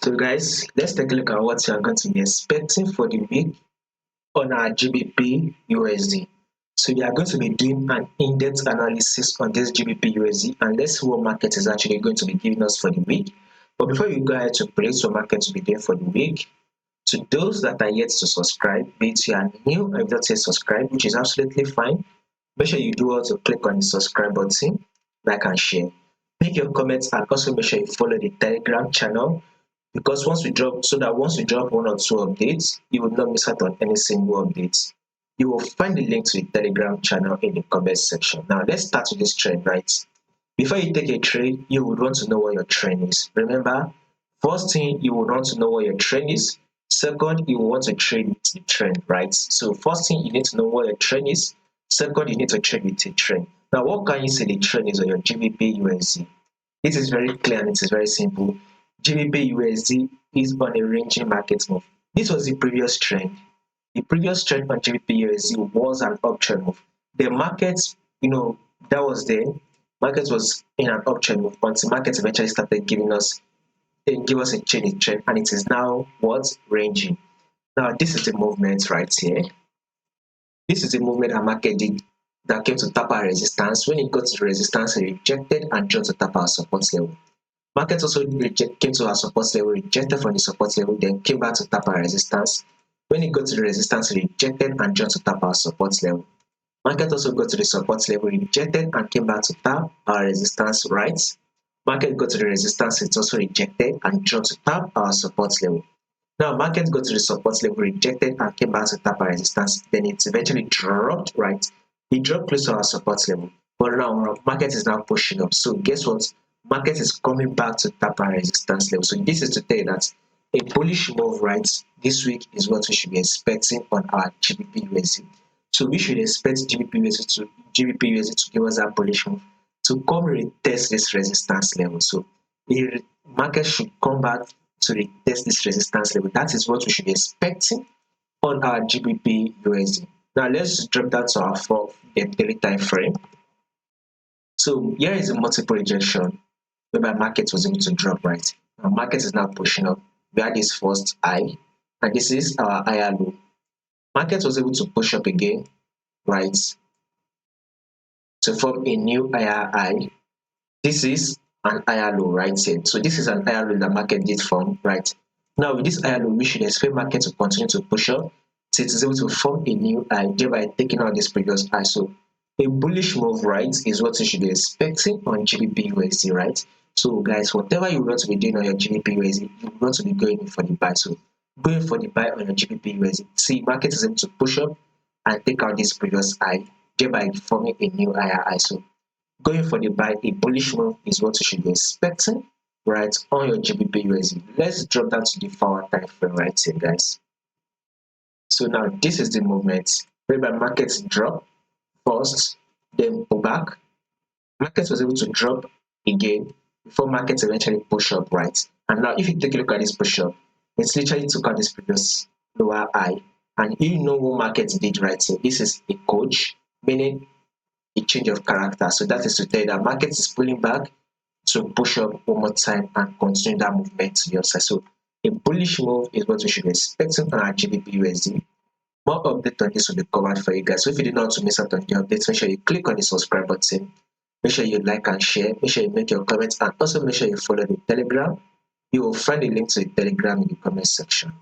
So guys, let's take a look at what you are going to be expecting for the week on our GBP USD. So we are going to be doing an in-depth analysis on this GBP USD and let's see what market is actually going to be giving us for the week. But before you go ahead to predict what market to be doing for the week, to those that are yet to subscribe, be it you are new and you've not yet subscribed, which is absolutely fine, make sure you do also click on the subscribe button, like and share. Make your comments and also make sure you follow the Telegram channel because once we drop one or two updates, you will not miss out on any single updates. You will find the link to the Telegram channel in the comment section. Now let's start with this trend, right? Before you take a trade, you would want to know what your trend is. Remember, first thing, you would want to know what your trend is. Second, you will want to trade with the trend, right? So first thing, you need to know what your trend is. Second, you need to trade with the trend. Now, what can you say the trend is on your GBP USD? This is very clear and it is very simple. GBP USD is on a ranging market move. This was the previous trend. The previous trend on GBP USD was an uptrend move. The market, that was then. Market was in an uptrend move until market eventually started give us a change in trend, and it is now what ranging. Now this is the movement right here. This is the movement our market did that came to tap our resistance. When it got to the resistance, it rejected and joined to tap our support level. Market also came to our support level, rejected from the support level, then came back to tap our resistance. When it got to the resistance, it rejected and joined to tap our support level. Market also got to the support level, rejected and came back to tap our resistance, right? Market got to the resistance, it's also rejected and joined to tap our support level. Now, market got to the support level, rejected and came back to tap our resistance. Then it eventually dropped, right? It dropped close to our support level. But now, market is now pushing up. So guess what? Market is coming back to tap our resistance level. So this is to tell you that a bullish move, right, this week is what we should be expecting on our GBP USD. So we should expect GBP USD to give us that bullish move to come retest this resistance level. So the market should come back to retest this resistance level. That is what we should be expecting on our GBP USD. Now let's drop that to our 4-day daily time frame. So here is a multiple rejection whereby market was able to drop, right? Now market is now pushing up. We had this first high, and this is our higher low. Market was able to push up again, right, to form a new higher high. This is an higher low right here. So this is an higher low that market did form, right? Now with this higher low, we should expect market to continue to push up till it is able to form a new high, thereby taking out this previous high. So a bullish move, right, is what you should be expecting on GBP USD, right? So guys, whatever you want to be doing on your GBP USD, you want to be going for the buy. So going for the buy on your GBP USD. See, market is able to push up and take out this previous high, thereby forming a new higher high. So going for the buy, a bullish move is what you should be expecting, right, on your GBP USD. Let's drop down to the 4-hour time frame right here, guys. So now this is the movement whereby markets drop first, then pull back. Markets was able to drop again before markets eventually push up, right? And now if you take a look at this push up, it's literally took out this previous lower high, and you know what markets did right here. This is a coach, meaning a change of character. So that is to tell you that market is pulling back to push up one more time and continue that movement to the upside. So a bullish move is what we should be expecting on our GBP USD. More update on this will be covered for you guys. So if you did not want to miss out on the updates, make sure you click on the subscribe button. Make sure you like and share. Make sure you make your comments, and also make sure you follow the Telegram. You will find the link to the Telegram in the comment section.